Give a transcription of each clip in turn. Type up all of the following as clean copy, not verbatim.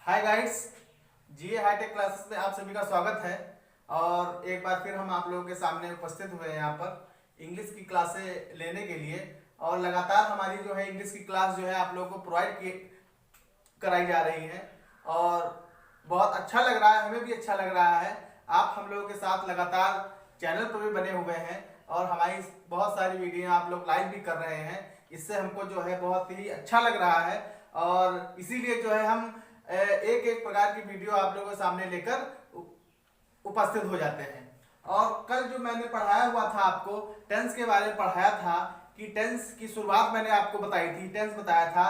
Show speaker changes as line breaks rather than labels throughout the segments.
हाय guides, जीए hi tech classes में आप सभी का स्वागत है। और एक बार फिर हम आप लोगों के सामने उपस्थित हुए हैं यहाँ पर इंग्लिश की क्लासें लेने के लिए। और लगातार हमारी जो है इंग्लिश की क्लास जो है आप लोगों को कराई जा रही है और बहुत अच्छा लग रहा है, हमें भी अच्छा लग रहा है। आप हम लोगों के साथ लगातार चैनल पर भी बने हुए हैं और हमारी बहुत सारी वीडियो आप लोग लाइक भी कर रहे हैं। इससे हमको जो है बहुत ही अच्छा लग रहा है और इसीलिए जो है हम एक एक प्रकार की वीडियो आप लोगों के सामने लेकर उपस्थित हो जाते हैं। और कल जो मैंने पढ़ाया हुआ था आपको टेंस के बारे में पढ़ाया था कि टेंस की शुरुआत मैंने आपको बताई थी, टेंस बताया था।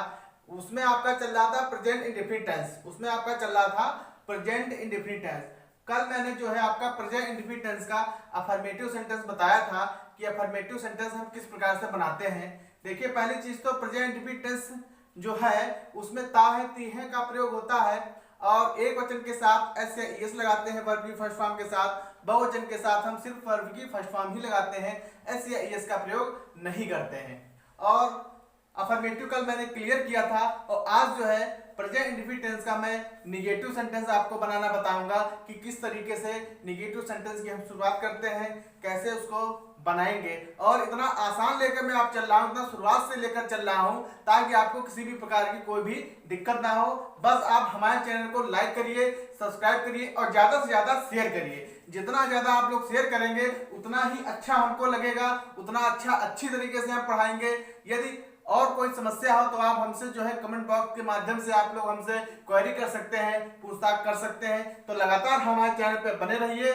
उसमें आपका चल रहा था प्रेजेंट इंडेफिनिट टेंस, उसमें आपका चल रहा था प्रेजेंट इंडेफिनिट टेंस। कल मैंने जो है आपका प्रेजेंट इंडेफिनिट टेंस का अफर्मेटिव सेंटेंस बताया था कि अफर्मेटिव सेंटेंस हम किस प्रकार से बनाते हैं। देखिए, पहली चीज तो प्रेजेंट इंडेफिनिट टेंस जो है उसमें ता है ती है का प्रयोग होता है और एक वचन के साथ एस या एस लगाते हैं वर्ब की फर्स्ट फॉर्म के साथ। बहुवचन के साथ हम सिर्फ वर्ब की फर्स्ट फॉर्म ही लगाते हैं, एस या एस का प्रयोग नहीं करते हैं। और अफर्मेटिव कल मैंने क्लियर किया था और आज जो है प्रेजेंट इंडेफिनिट टेंस का मैं निगेटिव सेंटेंस आपको बनाना बताऊंगा कि किस तरीके से निगेटिव सेंटेंस की हम शुरुआत करते हैं, कैसे उसको बनाएंगे। और इतना आसान लेकर मैं आप चल रहा हूं, इतना शुरुआत से लेकर चल रहा हूं ताकि आपको किसी भी प्रकार की कोई भी दिक्कत ना हो। बस आप हमारे चैनल को लाइक करिए, सब्सक्राइब करिए और ज्यादा से ज्यादा शेयर करिए। जितना ज्यादा आप लोग शेयर करेंगे उतना ही अच्छा हमको लगेगा, उतना अच्छी तरीके से हम पढ़ाएंगे। यदि और कोई समस्या हो तो आप हमसे जो है कमेंट बॉक्स के माध्यम से आप लोग हमसे क्वेरी कर सकते हैं, पूछताछ कर सकते हैं। तो लगातार हमारे चैनल पर बने रहिए।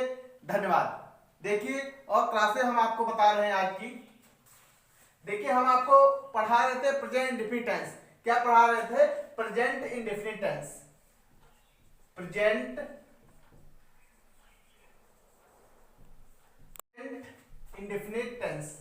धन्यवाद। देखिए, और क्लासें हम आपको बता रहे हैं आज की। देखिए, हम आपको पढ़ा रहे थे प्रेजेंट इंडेफिनिट टेंस। क्या पढ़ा रहे थे? Present indefinite tense. Present indefinite tense,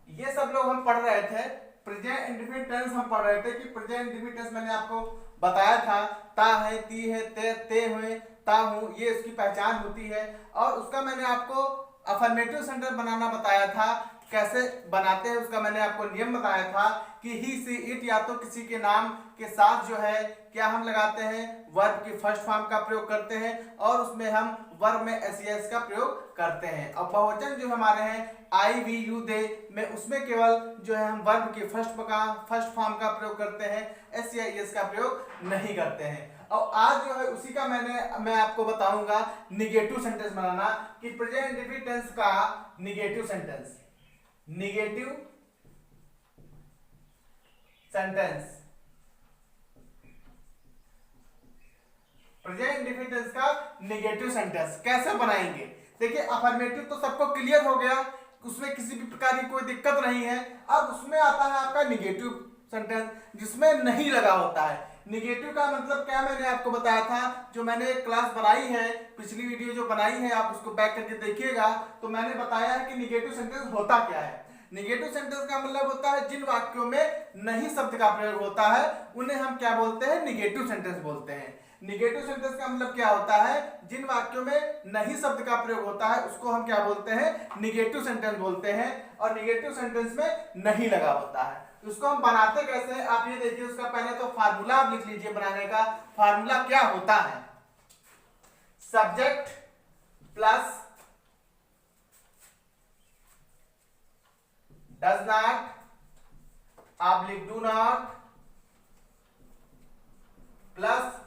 ये सब लोग हम पढ़ रहे थे। प्रेजेंट इंडेफिनिट टेंस हम पढ़ रहे थे कि प्रेजेंट इंडेफिनिट टेंस मैंने आपको बताया था ता है, ती है, ते हुए, ता हूं, ये इसकी पहचान होती है। और उसका मैंने आपको अफर्मेटिव सेंटेंस बनाना बताया था, कैसे बनाते हैं उसका मैंने आपको नियम बताया था कि ही सी इट या तो किसी के नाम के साथ जो है क्या हम लगाते हैं, वर्ब की फर्स्ट फॉर्म का प्रयोग करते हैं और उसमें हम वर्ब में एस का प्रयोग करते हैं। और बहुवचन जो हमारे हैं आई वी यू दे में, उसमें केवल जो है हम वर्ब की फर्स्ट फॉर्म का प्रयोग करते हैं, एस या एस का प्रयोग नहीं करते हैं। और आज जो है उसी का मैं आपको बताऊंगा निगेटिव सेंटेंस बनाना कि प्रेजेंट इंडेफिनिट टेंस का negative sentence. Negative sentence, present indefinite tense का निगेटिव सेंटेंस कैसे बनाएंगे। देखिए, अफर्मेटिव तो सबको क्लियर हो गया, उसमें किसी भी प्रकार की कोई दिक्कत नहीं है। अब उसमें आता है आपका निगेटिव सेंटेंस जिसमें नहीं लगा होता है। निगेटिव का मतलब क्या मैंने आपको बताया था, जो मैंने एक क्लास बनाई है, पिछली वीडियो जो बनाई है आप उसको बैक करके देखिएगा, तो मैंने बताया है कि निगेटिव सेंटेंस होता क्या है। निगेटिव सेंटेंस का मतलब होता है जिन वाक्यों में नहीं शब्द का प्रयोग होता है उन्हें हम क्या बोलते हैं, निगेटिव सेंटेंस बोलते हैं। निगेटिव सेंटेंस का मतलब क्या होता है, जिन वाक्यों में नहीं शब्द का प्रयोग होता है उसको हम क्या बोलते हैं, निगेटिव सेंटेंस बोलते हैं। और निगेटिव सेंटेंस में नहीं लगा होता है। उसको हम बनाते कैसे हैं आप ये देखिए। उसका पहले तो फार्मूला आप लिख लीजिए बनाने का। फार्मूला क्या होता है, subject plus does not oblique do not plus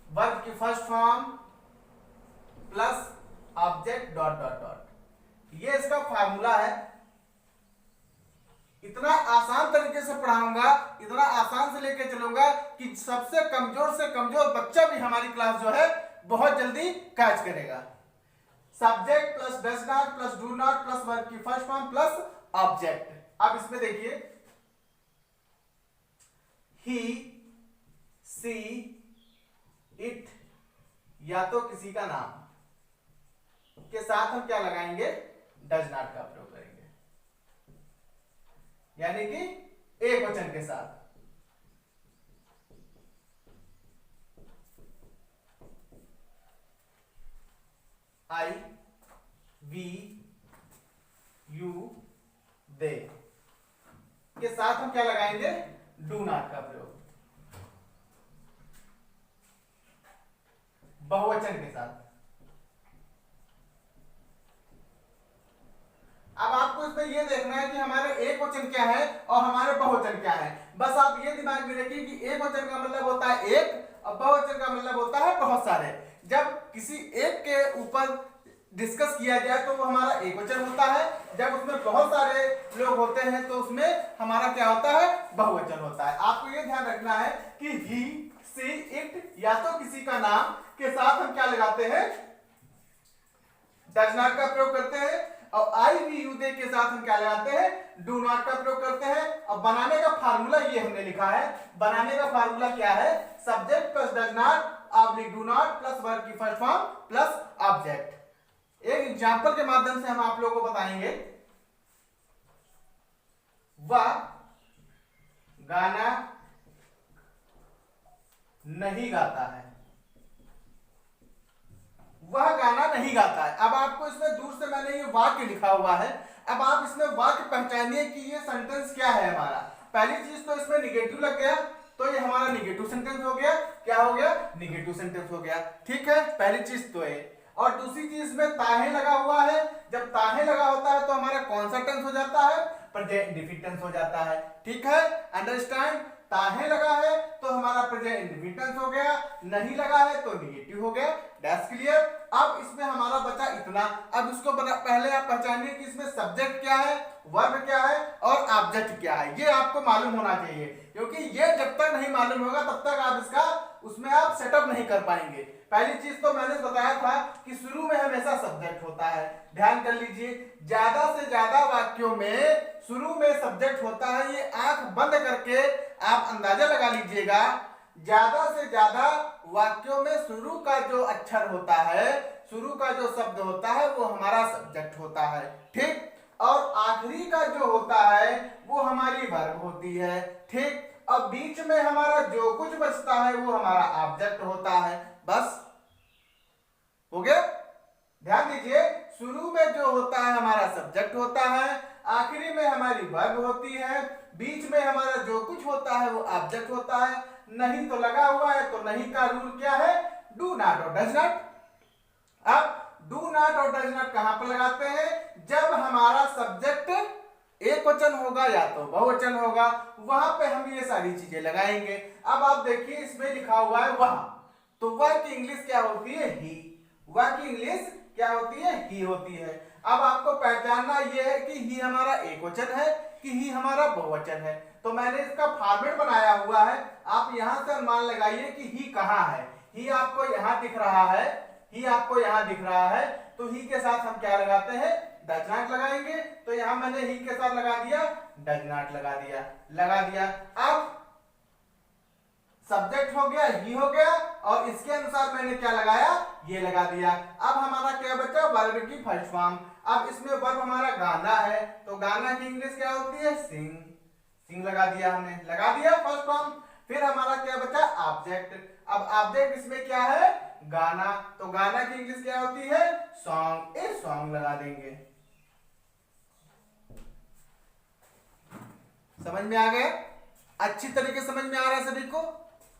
verb की first form plus object dot dot dot, ये इसका फार्मूला है। इतना आसान तरीके से पढ़ाऊंगा, इतना आसान से लेके चलूंगा कि सबसे कमजोर बच्चा भी हमारी क्लास जो है बहुत जल्दी कैच करेगा। Subject plus does not plus do not plus verb की फर्स्ट फॉर्म प्लस ऑब्जेक्ट। अब इसमें देखिए, ही सी इट या तो किसी का नाम के साथ हम क्या लगाएंगे, डज नॉट का प्रयोग करेंगे, यानी कि एक वचन के साथ। आई वी यू दे के साथ हम क्या लगाएंगे, डू नॉट का प्रयोग। बहुवचन के साथ। अब आपको इसमें ये देखना है कि हमारे एक वचन क्या है और हमारे बहुवचन क्या है। बस आप ये दिमाग में रखिए कि एक वचन का मतलब होता है एक और बहुवचन का मतलब होता है बहुत सारे। जब किसी एक के ऊपर डिस्कस किया जाए तो वो हमारा एक वचन होता है, जब उसमें बहुत सारे लोग होते हैं तो उसमें हमारा क्या होता है, बहुवचन होता है। आपको ये ध्यान रखना है कि ही, सी, इट या तो किसी का नाम के साथ हम क्या लगाते हैं, डज नॉट का प्रयोग करते हैं, और आई वी यू दे के साथ हम क्या लगाते हैं, डू नॉट का प्रयोग करते हैं। और बनाने का फार्मूला ये हमने लिखा है, बनाने का फार्मूला क्या है, subject plus does not oblique do not plus verb की फर्स्ट फॉर्म प्लस ऑब्जेक्ट। एक एग्जांपल के माध्यम से हम आप लोगों को बताएंगे। वह गाना नहीं गाता है, वह गाना नहीं गाता है। अब आपको इसमें दूर से मैंने ये वाक्य लिखा हुआ है, अब आप इसमें वाक्य पहचानिए कि ये सेंटेंस क्या है हमारा। पहली चीज तो इसमें निगेटिव लग गया, तो ये हमारा निगेटिव सेंटेंस हो गया। क्या हो गया, निगेटिव सेंटेंस हो गया, ठीक है, पहली चीज तो है। और दूसरी चीज में ताहे लगा हुआ है, जब ताहे लगा होता है तो हमारा कौन सा टेंस हो जाता है, प्रेजेंट इंडेफिनिट टेंस हो जाता है, ठीक है, अंडरस्टैंड। ताहे लगा है तो हमारा प्रेजेंट इंडेफिनिट टेंस हो गया, नहीं लगा है तो नेगेटिव हो गया, दैट्स क्लियर। अब इसमें हमारा बचा इतना। अब इसको पहले आप पहचानिए कि इसमें सब्जेक्ट क्या है, वर्ब क्या है और ऑब्जेक्ट क्या है, ये आपको मालूम होना चाहिए, क्योंकि ये जब तक नहीं मालूम होगा तब तक आप इसका उसमें आप सेटअप नहीं कर पाएंगे। पहली चीज तो मैंने बताया था कि शुरू में हमेशा सब्जेक्ट होता है, ध्यान कर लीजिए, ज्यादा से ज्यादा वाक्यों में शुरू में सब्जेक्ट होता है। ये आंख बंद करके आप अंदाजा लगा लीजिएगा, ज्यादा से ज्यादा वाक्यों में शुरू का जो अक्षर होता है, शुरू का जो शब्द होता है वो हमारा सब्जेक्ट होता है, ठीक, और आखिरी का जो होता है वो हमारी वर्ब होती है, ठीक, और बीच में हमारा जो कुछ बचता है वो हमारा ऑब्जेक्ट होता है। बस हो गया, ध्यान दीजिए, शुरू में जो होता है हमारा सब्जेक्ट होता है, आखिरी में हमारी वर्ब होती है, बीच में हमारा जो कुछ होता है वो ऑब्जेक्ट होता है। नहीं तो लगा हुआ है तो नहीं का रूल क्या है, डू नॉट और डज नॉट। अब डू नॉट और डज नॉट कहां पर लगाते हैं, जब हमारा सब्जेक्ट एक वचन होगा या तो बहुवचन होगा, वहां पे हम ये सारी चीजें लगाएंगे। अब आप देखिए इसमें लिखा हुआ है वह, तो वह की इंग्लिश क्या होती है, ही, वह की इंग्लिश क्या होती है, ही होती है। अब आपको पहचानना यह है कि ही हमारा एक वचन है कि ही हमारा बहुवचन है। तो मैंने इसका फॉर्मेट बनाया हुआ है, आप यहां से अनुमान लगाइए कि ही कहां है। ही आपको यहां दिख रहा है, ही आपको यहां दिख रहा है, तो ही के साथ हम क्या लगाते हैं, डज नॉट लगाएंगे। तो यहां मैंने ही के साथ लगा दिया, डज नॉट लगा दिया। अब सब्जेक्ट हो गया, ही हो गया, और इसके अनुसार मैंने क्या लगाया, ये लगा दिया। अब हमारा क्या बचा, वर्ब की फर्स्ट फॉर्म। अब इसमें वर्ब हमारा गाना है, तो गाना की इंग्लिश क्या होती है, सिंग, सिंग लगा दिया हमने, लगा दिया फर्स्ट फॉर्म। फिर हमारा क्या बचा, ऑब्जेक्ट। अब ऑब्जेक्ट इसमें क्या है, गाना, तो गाना की इंग्लिश क्या होती है, सॉन्ग, ए सॉन्ग लगा देंगे। समझ में आ गया, अच्छी तरीके समझ में आ रहा है सभी को,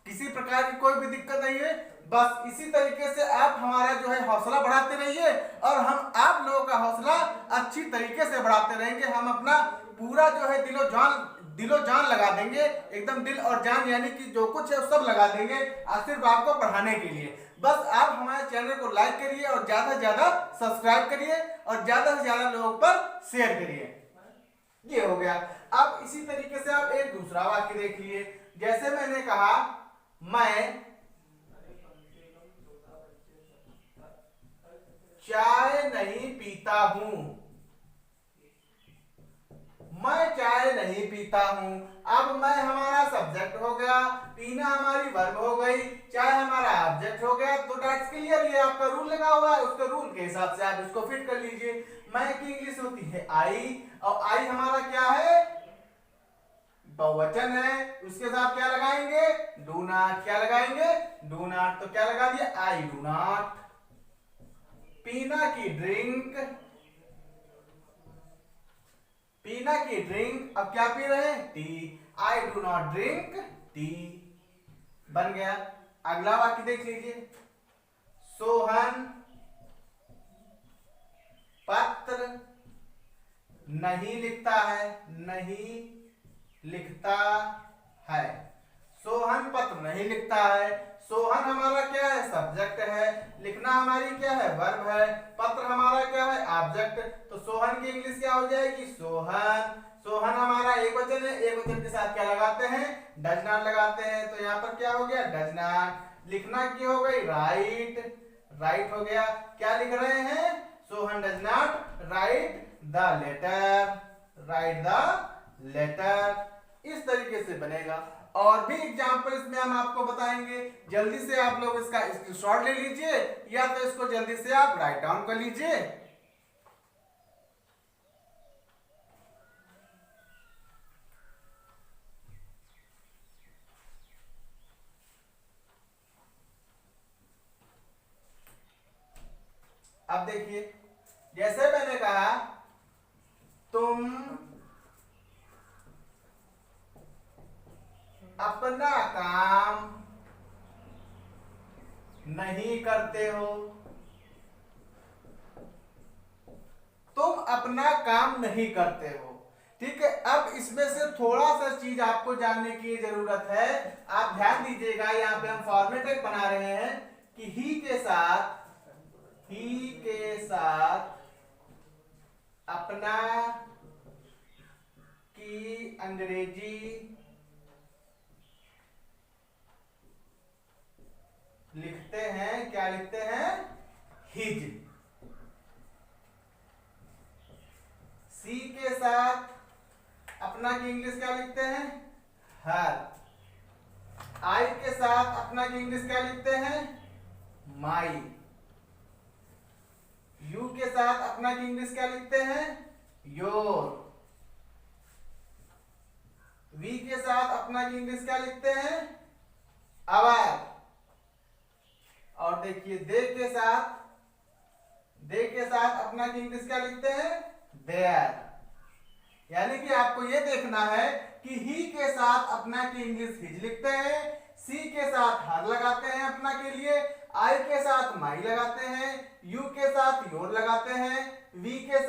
किसी प्रकार की कोई भी दिक्कत नहीं है। बस इसी तरीके से आप हमारा जो है हौसला बढ़ाते रहिए और हम आप लोगों का हौसला अच्छी तरीके से बढ़ाते रहेंगे। हम अपना पूरा जो है दिलो जान लगा देंगे, एकदम दिल और जान, यानी कि जो कुछ है सब लगा देंगे सिर्फ आपको पढ़ाने के लिए। बस आप हमारे चैनल को लाइक करिए और ज्यादा से ज्यादा सब्सक्राइब करिए और ज्यादा से ज्यादा लोगों पर शेयर करिए। ये हो गया। अब इसी तरीके से आप एक दूसरा वाक्य देख लिए, जैसे मैंने कहा मैं चाय नहीं पीता हूं, मैं चाय नहीं पीता हूं। अब मैं हमारा सब्जेक्ट हो गया, पीना हमारी वर्ब हो गई, चाय हमारा ऑब्जेक्ट हो गया। तो दैट्स क्लियर, ये आपका रूल लगा हुआ है, उसके रूल के हिसाब से आप इसको फिट कर लीजिए। मैं की इंग्लिश होती है आई, और आई हमारा क्या है, बहुवचन है, उसके साथ क्या लगाएंगे, डू नॉट, क्या लगाएंगे, डू नॉट। तो क्या लगा दिया, आई डू नॉट। पीना की ड्रिंक, पीना की ड्रिंक, अब क्या पी रहे हैं, T, I do not drink tea, बन गया। अगला वाक्य देख लीजिए, सोहन पत्र नहीं लिखता है, नहीं लिखता है। सोहन पत्र नहीं लिखता है। सोहन हमारा क्या है? सब्जेक्ट है। लिखना हमारी क्या है? वर्ब है। पत्र हमारा क्या है? ऑब्जेक्ट। तो सोहन की इंग्लिश क्या हो जाएगी? सोहन। सोहन हमारा एक वचन है, एक वचन के साथ क्या लगाते हैं? डज नॉट लगाते हैं। तो यहाँ पर क्या हो गया? Does not. लिखना क्या हो गई? राइट। राइट हो गया। क्या लिख रहे हैं? Sohan does not write the letter. Write the letter. इस तरीके से बनेगा। और भी एग्जाम्पल इसमें हम आपको बताएंगे। जल्दी से आप लोग इसका स्क्रीनशॉट ले लीजिए या तो इसको जल्दी से आप राइट डाउन कर लीजिए। अब देखिए, जैसे मैंने कहा तुम अपना काम नहीं करते हो। तुम अपना काम नहीं करते हो। ठीक है। अब इसमें से थोड़ा सा चीज आपको जानने की जरूरत है। आप ध्यान दीजिएगा, यहाँ पे हम फॉर्मेट एक बना रहे हैं कि ही के साथ अपना की अंग्रेजी लिखते हैं। क्या लिखते हैं? हिज। सी के साथ अपना की इंग्लिश क्या लिखते हैं? हर। आई के साथ अपना की इंग्लिश क्या लिखते हैं? माई। यू के साथ अपना की इंग्लिश क्या लिखते हैं? योर। वी के साथ अपना की इंग्लिश क्या लिखते हैं? आवर। और देखिए दे के साथ अपना की इंग्लिश क्या लिखते हैं? देयर। यानी कि आपको यह देखना है कि ही के साथ अपना की इंग्लिश हिज लिखते हैं, सी के साथ हर लगाते हैं अपना के लिए, आई के साथ माई लगाते हैं, यू के साथ योर लगाते हैं, वी के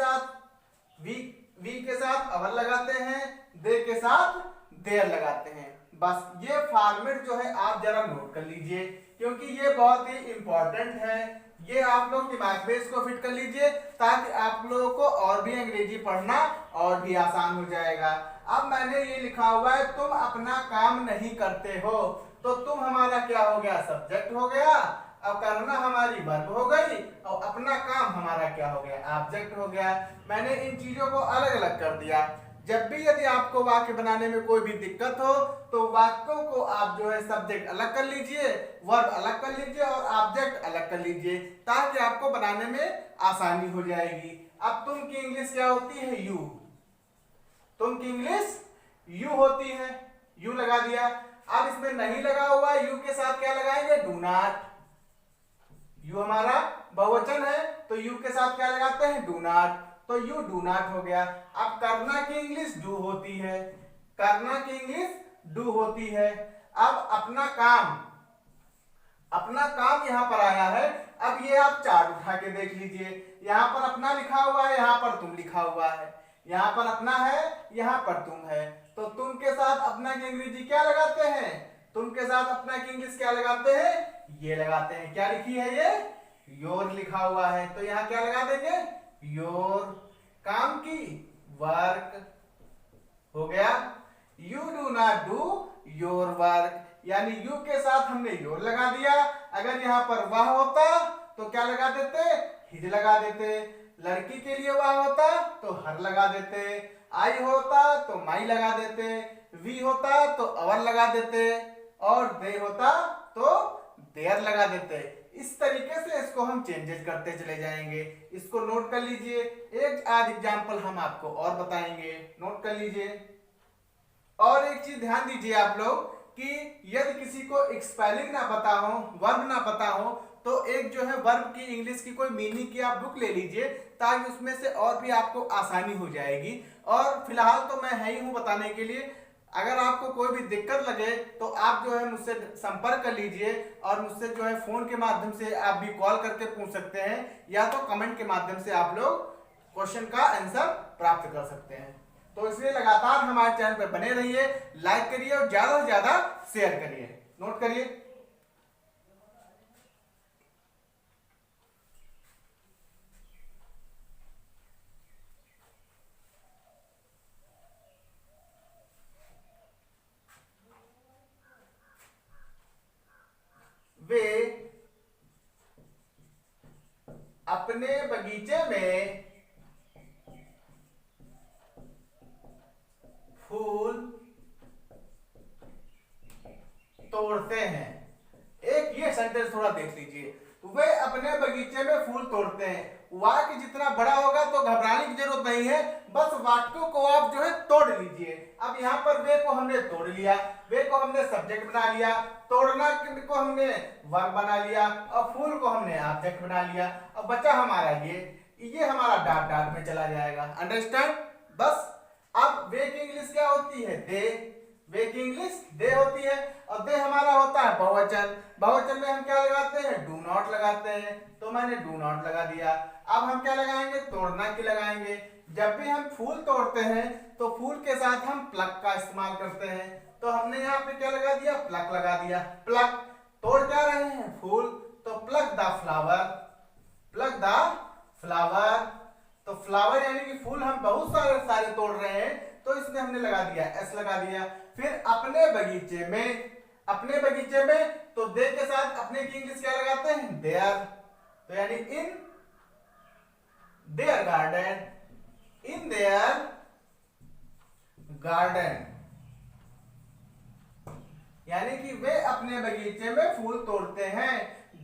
साथ अवर लगाते हैं, दे के साथ देयर लगाते हैं। बस ये फॉर्मेट जो है आप जरा नोट कर लीजिए, क्योंकि ये बहुत ही इंपॉर्टेंट है। ये आप लोग दिमाग में इसको फिट कर लीजिए ताकि आप लोगों को और भी अंग्रेजी पढ़ना और भी आसान हो जाएगा। अब मैंने ये लिखा हुआ है तुम अपना काम नहीं करते हो, तो तुम हमारा क्या हो गया? सब्जेक्ट हो गया। अब करना हमारी वर्ब हो गई और अपना काम हमारा क्या हो गया? ऑब्जेक्ट हो गया। मैंने इन चीजों को अलग अलग कर दिया। जब भी यदि आपको वाक्य बनाने में कोई भी दिक्कत हो तो वाक्यों को आप जो है सब्जेक्ट अलग कर लीजिए, वर्ब अलग कर लीजिए और ऑब्जेक्ट अलग कर लीजिए, ताकि आपको बनाने में आसानी हो जाएगी। अब तुम की इंग्लिश क्या होती है? यू। तुम की इंग्लिश यू होती है। यू लगा दिया। अब इसमें नहीं लगा हुआ, यू के साथ क्या लगाएंगे? Do not. यू हमारा बहुवचन है तो यू के साथ क्या लगाते हैं? Do not. तो यू डू नॉट हो गया। अब करना की इंग्लिश डू होती है। करना की इंग्लिश डू होती है। अब अपना काम यहां पर आया है। अब ये आप चार्ट उठा के देख लीजिए। यहां पर अपना लिखा हुआ है, यहां पर तुम लिखा हुआ है। यहां पर अपना है, यहां पर तुम है। तो तुम के साथ अपना की अंग्रेजी क्या लगाते हैं? तुम के साथ अपना की इंग्लिश क्या लगाते हैं? ये लगाते हैं। क्या लिखी है ये? योर लिखा हुआ है। तो यहां क्या लगा देंगे? योर। काम की वर्क हो गया। You do not do your work, यानी यू के साथ हमने योर लगा दिया। अगर यहां पर वह होता तो क्या लगा देते? हिज लगा देते। लड़की के लिए वह होता तो हर लगा देते। आई होता तो माई लगा देते। वी होता तो अवर लगा देते और दे होता तो देयर लगा देते। इस तरीके से इसको हम चेंजेस करते चले जाएंगे। इसको नोट कर लीजिए। एक आध एग्जांपल हम आपको और बताएंगे, नोट कर लीजिए। और एक चीज ध्यान दीजिए आप लोग कि यदि किसी को स्पेलिंग ना पता हो, वर्ब ना पता हो, तो एक जो है वर्ब की इंग्लिश की कोई मीनिंग की आप बुक ले लीजिए, ताकि उसमें से और भी आपको आसानी हो जाएगी। और फिलहाल तो मैं है ही हूं बताने के लिए। अगर आपको कोई भी दिक्कत लगे तो आप जो है मुझसे संपर्क कर लीजिए और मुझसे जो है फोन के माध्यम से आप भी कॉल करके पूछ सकते हैं या तो कमेंट के माध्यम से आप लोग क्वेश्चन का आंसर प्राप्त कर सकते हैं। तो इसलिए लगातार हमारे चैनल पर बने रहिए, लाइक करिए और ज्यादा से ज्यादा शेयर करिए। नोट करिए, वे अपने बगीचे में फूल तोड़ते हैं। एक ये सेंटेंस थोड़ा देख लीजिए, वे अपने बगीचे में फूल तोड़ते हैं। वाक्य जितना बड़ा होगा तो घबराने की जरूरत नहीं है, बस वाक्यों को आप जो है तोड़ लीजिए। अब यहाँ पर वे को हमने तोड़ लिया, वे को हमने सब्जेक्ट बना लिया, तोड़ना को हमने वर्ब बना लिया और फूल को हमने ऑब्जेक्ट बना लिया। अब बचा हमारा ये हमारा डॉट डॉट में चला जाएगा। अंडरस्टैंड? बस अब वे की इंग्लिश क्या होती है? दे। वे की इंग्लिश दे होती है और दे हमारा होता है बहुवचन। बहुवचन में हम क्या लगाते हैं? डू नॉट लगाते हैं, तो मैंने डू नॉट लगा दिया। अब हम क्या लगाएंगे? तोड़ना की लगाएंगे। जब भी हम फूल तोड़ते हैं तो फूल के साथ हम प्लक का इस्तेमाल करते हैं, तो हमने यहाँ पे क्या लगा दिया? प्लक लगा दिया। प्लक, तोड़ क्या रहे हैं? फूल, तो plug the flower. Plug the flower, तो फ्लावर यानी कि फूल हम बहुत सारे तोड़ रहे हैं, तो इसमें हमने लगा दिया एस लगा दिया। फिर अपने बगीचे में, अपने बगीचे में, तो दे के साथ अपने की इंग्लिश क्या लगाते हैं? देयर, तो यानी in their garden, in their garden, यानी कि वे अपने बगीचे में फूल तोड़ते हैं।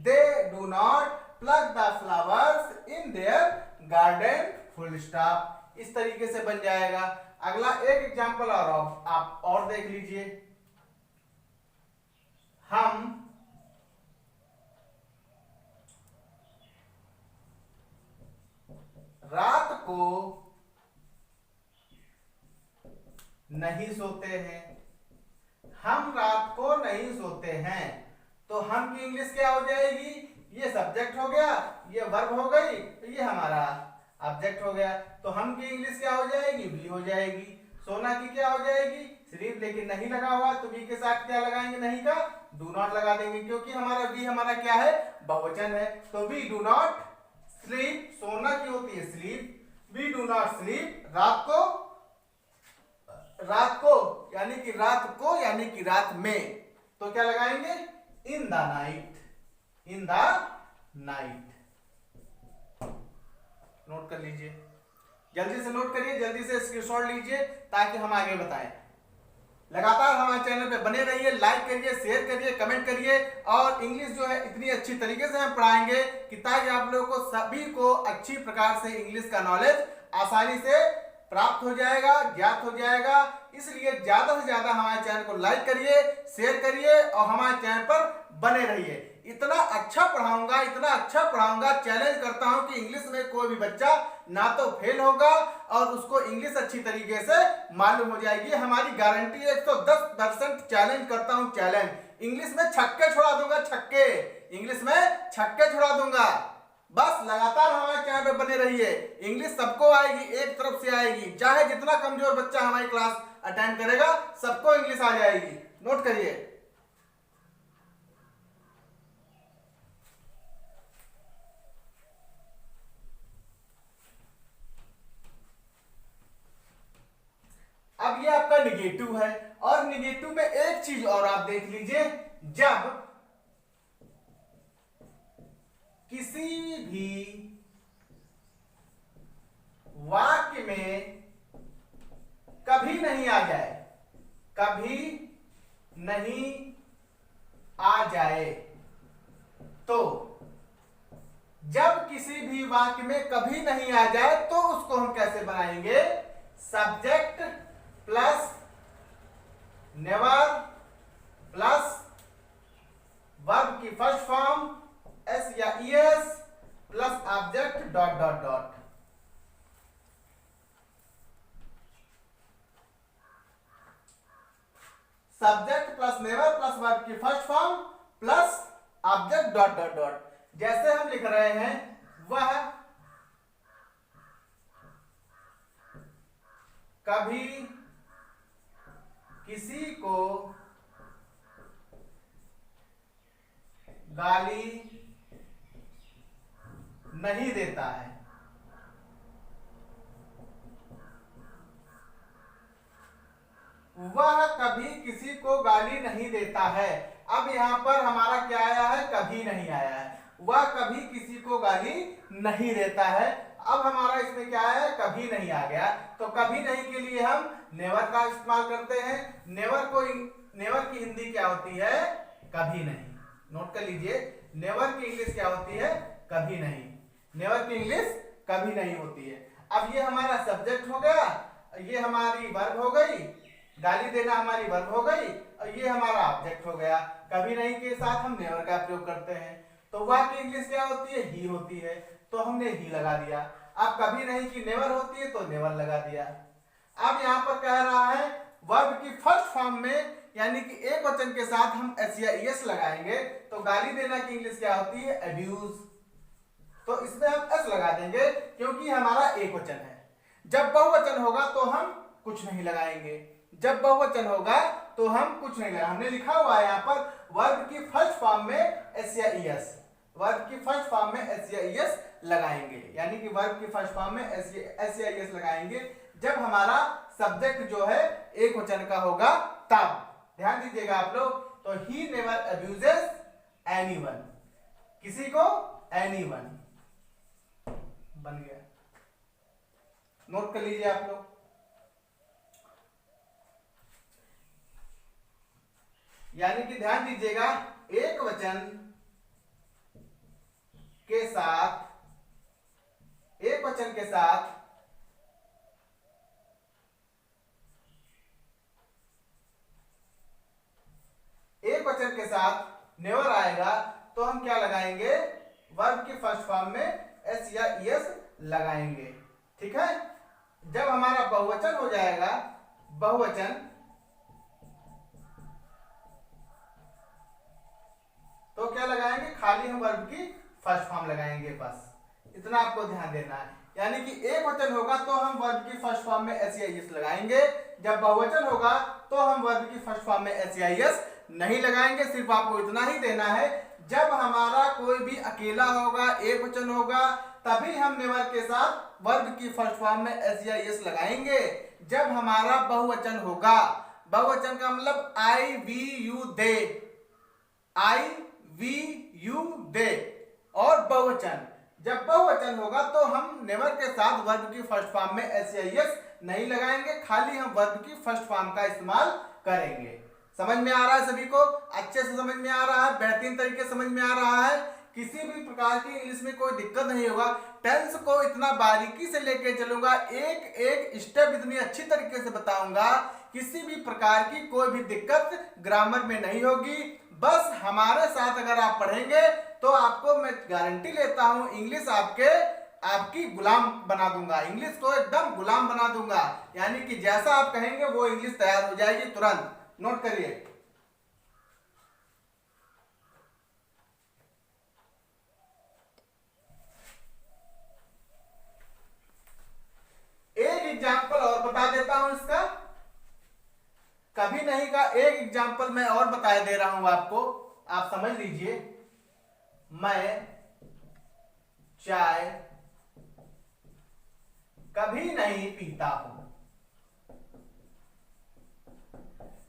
They do not plug the flowers in their garden, full stop. इस तरीके से बन जाएगा। अगला एक एग्जांपल और आप और देख लीजिए। हम रात को नहीं सोते हैं। हम रात को नहीं सोते हैं, तो हम की इंग्लिश क्या हो जाएगी? ये सब्जेक्ट हो गया, ये वर्ब हो गई, तो ये हमारा ऑब्जेक्ट हो गया। तो हम की इंग्लिश क्या हो जाएगी? बी हो जाएगी। सोना की क्या हो जाएगी? स्लीप, लेकिन नहीं लगा हुआ तो बी के साथ क्या लगाएंगे? नहीं का डू नॉट लगा देंगे, क्योंकि हमारा बी हमारा क्या है? बहुवचन है। तो वी डू नॉट स्लीप, सोना की होती है sleep. We do not sleep, रात को, रात को यानी कि रात को यानी कि रात में, तो क्या लगाएंगे? In the night, in the night. Note कर लीजिए, जल्दी से नोट करिए, जल्दी से स्क्रीनशॉट लीजिए ताकि हम आगे बताएं। लगातार हमारे चैनल पे बने रहिए, लाइक करिए, शेयर करिए, कमेंट करिए और इंग्लिश जो है इतनी अच्छी तरीके से हम पढ़ाएंगे कि ताकि आप लोगों को सभी को अच्छी प्रकार से इंग्लिश का नॉलेज आसानी से प्राप्त हो जाएगा, ज्ञात हो जाएगा। इसलिए ज्यादा से ज्यादा हमारे चैनल को लाइक करिए, शेयर करिए और हमारे चैनल पर बने रहिए। इतना अच्छा पढ़ाऊंगा, इतना अच्छा पढ़ाऊंगा, चैलेंज करता हूं कि इंग्लिश में कोई भी बच्चा ना तो फेल होगा और उसको इंग्लिश अच्छी तरीके से मालूम हो जाएगी। हमारी गारंटी है, 110% चैलेंज करता हूं, चैलेंज। इंग्लिश में छक्के छुड़ा दूंगा, छक्के, इंग्लिश में छक्के छुड़ा दूंगा। बस लगातार हमारे चैनल पे बने रहिए। इंग्लिश सबको आएगी, एक तरफ से आएगी। चाहे जितना कमजोर बच्चा हमारी क्लास अटेंड करेगा, सबको इंग्लिश आ जाएगी। नोट करिए, अब ये आपका निगेटिव है और निगेटिव में एक चीज और आप देख लीजिए, जब किसी भी वाक्य में कभी नहीं आ जाए, कभी नहीं आ जाए, तो जब किसी भी वाक्य में कभी नहीं आ जाए तो उसको हम कैसे बनाएंगे? Subject plus never plus verb की फर्स्ट फॉर्म एस या E S plus object dot dot dot. Subject plus never plus verb की first form plus object dot dot dot. जैसे हम लिख रहे हैं वह कभी किसी को गाली नहीं देता है। वह कभी किसी को गाली नहीं देता है। अब यहां पर हमारा क्या आया है, कभी नहीं आया है। वह कभी किसी को गाली नहीं देता है। अब हमारा इसमें क्या है, कभी नहीं आ गया। तो कभी नहीं के लिए हम नेवर का इस्तेमाल करते हैं। नेवर की हिंदी क्या होती है, कभी नहीं। नोट कर लीजिए, नेवर की इंग्लिश क्या होती है, कभी नहीं। नेवर की इंग्लिश कभी नहीं होती है। अब ये हमारा सब्जेक्ट हो गया, ये हमारी वर्ब हो गई, गाली देना हमारी वर्ब हो गई, और ये हमारा ऑब्जेक्ट हो गया। कभी नहीं के साथ हम नेवर का प्रयोग करते हैं। तो वह की इंग्लिश क्या होती है, ही होती है, तो हमने ही लगा दिया। अब कभी नहीं की नेवर होती है तो नेवर लगा दिया। अब यहाँ पर कह रहा है वर्ब की फर्स्ट फॉर्म में यानी कि एक वचन के साथ हम एस या ईएस लगाएंगे तो गाली देना की इंग्लिश क्या होती है, अब्यूज। तो इसमें हम एस लगा देंगे क्योंकि हमारा एक वचन है। जब बहुवचन होगा तो हम कुछ नहीं लगाएंगे। जब बहुवचन होगा तो हम कुछ नहीं लगाएंगे। हमने लिखा हुआ है यहाँ पर वर्ब की फर्स्ट फॉर्म में एस या ईएस, वर्ब की फर्स्ट फॉर्म में एस या ईएस लगाएंगे। यानी कि वर्ब की फर्स्ट फॉर्म में एस या ईएस लगाएंगे जब हमारा सब्जेक्ट जो है एक वचन का होगा तब। ध्यान दीजिएगा आप लोग। तो ही नेवर अब्यूजेस एनीवन, किसी को एनीवन बन गया। नोट कर लीजिए आप लोग। यानी कि ध्यान दीजिएगा, एक वचन के साथ, एक वचन के साथ एक वचन के साथ नेवर आएगा तो हम क्या लगाएंगे, वर्ब की फर्स्ट फॉर्म में एस या ईएस लगाएंगे। ठीक है। जब हमारा बहुवचन हो जाएगा, बहुवचन, तो क्या लगाएंगे, खाली हम वर्ब की फर्स्ट फॉर्म लगाएंगे। बस इतना आपको ध्यान देना है। यानी कि एक वचन होगा तो हम वर्ब की फर्स्ट फॉर्म में एस या ईएस लगाएंगे। जब बहुवचन होगा तो हम वर्ब की फर्स्ट फॉर्म में एस या ईएस नहीं लगाएंगे। सिर्फ आपको इतना ही देना है, जब हमारा कोई भी अकेला होगा, एक वचन होगा, तभी हम नेवर के साथ वर्ब की फर्स्ट फॉर्म में एस या ईएस लगाएंगे। जब हमारा बहुवचन होगा, बहुवचन का मतलब I we you they, I we you they, और बहुवचन, जब बहुवचन होगा तो हम नेवर के साथ वर्ब की फर्स्ट फॉर्म में एस या ईएस नहीं लगाएंगे, खाली हम वर्ब की फर्स्ट फॉर्म का इस्तेमाल करेंगे। समझ में आ रहा है सभी को? अच्छे से समझ में आ रहा है, बेहतरीन तरीके से समझ में आ रहा है। किसी भी प्रकार की इंग्लिश में कोई दिक्कत नहीं होगा। टेंस को इतना बारीकी से लेके चलूंगा, एक एक स्टेप इतनी अच्छी तरीके से बताऊंगा, किसी भी प्रकार की कोई भी दिक्कत ग्रामर में नहीं होगी। बस हमारे साथ अगर आप पढ़ेंगे तो आपको मैं गारंटी लेता हूं इंग्लिश आपकी गुलाम बना दूंगा, इंग्लिश को एकदम गुलाम बना दूंगा। यानी कि जैसा आप कहेंगे वो इंग्लिश तैयार हो जाएगी तुरंत। नोट करिए। एक एग्जाम्पल और बता देता हूं इसका, कभी नहीं का एक एग्जाम्पल मैं और बता दे रहा हूं आपको, आप समझ लीजिए। मैं चाय कभी नहीं पीता हूं।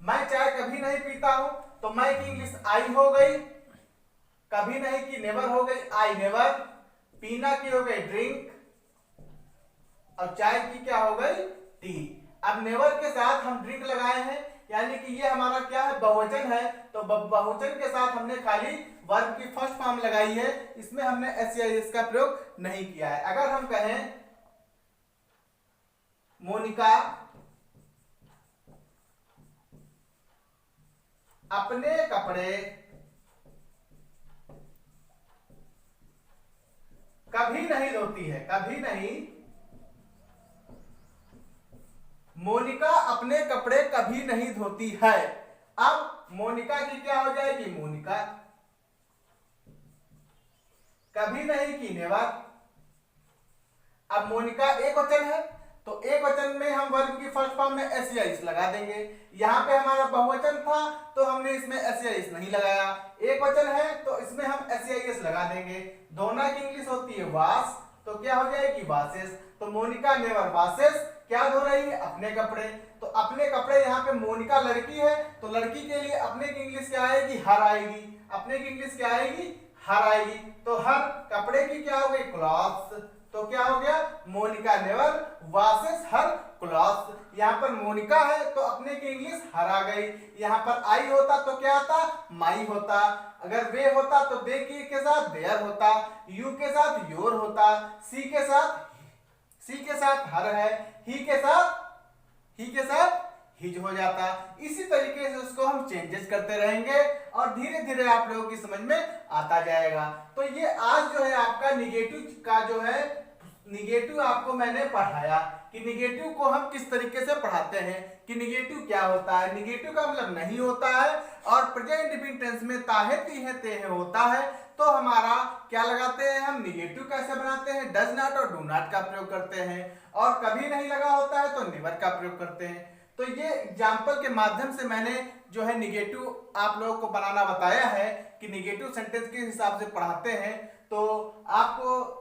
मैं चाय कभी नहीं पीता हूं, तो मैं की इंग्लिश आई हो गई, कभी नहीं की नेवर हो गई, आई नेवर, पीना की हो गई ड्रिंक, और चाय की क्या हो गई, टी। अब नेवर के साथ हम ड्रिंक लगाए हैं, यानी कि ये हमारा क्या है, बहुवचन है। तो बहुवचन के साथ हमने खाली वर्ब की फर्स्ट फॉर्म लगाई है, इसमें हमने एस या एस का प्रयोग नहीं किया है। अगर हम कहें मोनिका अपने कपड़े कभी नहीं धोती है, कभी नहीं, मोनिका अपने कपड़े कभी नहीं धोती है। अब मोनिका की क्या हो जाएगी, मोनिका, कभी नहीं की नेवर। अब मोनिका एक वचन है तो एक वचन में हम वर्ब की फर्स्ट फॉर्म में एस या इस लगा देंगे। यहाँ पे हमारा बहुवचन था तो हमने इसमें एस या इस नहीं लगाया। एक वचन है तो इसमें हम एस या इस लगा देंगे। दोनों की इंग्लिश होती है वाश, तो क्या हो जाएगी वाशेस। तो मोनिका नेवर वाशेस, क्या धो रही है, अपने कपड़े। तो अपने कपड़े, यहाँ पे मोनिका लड़की है तो लड़की के लिए अपने की इंग्लिश क्या आएगी, हर आएगी। अपने की इंग्लिश क्या आएगी, हर आएगी। तो हर कपड़े की क्या हो गई, क्लॉथ्स। तो क्या हो गया, Monica never washes her clothes. यहाँ पर मोनिका है तो अपने की इंग्लिश हर आ गई। यहाँ पर आई होता तो क्या आता, माई होता। अगर वे होता तो दे के साथ देयर होता, यू के साथ योर होता, सी के साथ हर है, ही के साथ हिज हो जाता। इसी तरीके से उसको हम चेंजेस करते रहेंगे और धीरे धीरे आप लोगों की समझ में आता जाएगा। तो ये आज जो है आपका निगेटिव का जो है, निगेटिव आपको मैंने पढ़ाया कि निगेटिव को हम किस तरीके से पढ़ाते हैं, कि निगेटिव क्या होता है। निगेटिव का मतलब नहीं होता है और प्रेजेंट इंडेफिनिट टेंस में ताहे तीहे तेहे होता है तो हमारा क्या लगाते हैं, हम निगेटिव कैसे बनाते हैं, डज नॉट और डू नॉट का प्रयोग करते हैं। और कभी नहीं लगा होता है तो नेवर का प्रयोग करते हैं। तो ये एग्जाम्पल के माध्यम से मैंने जो है निगेटिव आप लोगों को बनाना बताया है कि निगेटिव सेंटेंस के हिसाब से पढ़ाते हैं। तो आपको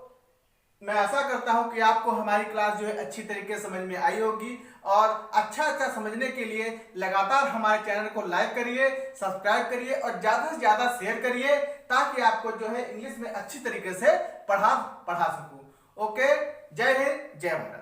मैं आशा करता हूं कि आपको हमारी क्लास जो है अच्छी तरीके से समझ में आई होगी और अच्छा समझने के लिए लगातार हमारे चैनल को लाइक करिए, सब्सक्राइब करिए और ज्यादा से ज्यादा शेयर करिए ताकि आपको जो है इंग्लिश में अच्छी तरीके से पढ़ा सकूं। ओके, जय हिंद, जय भारत।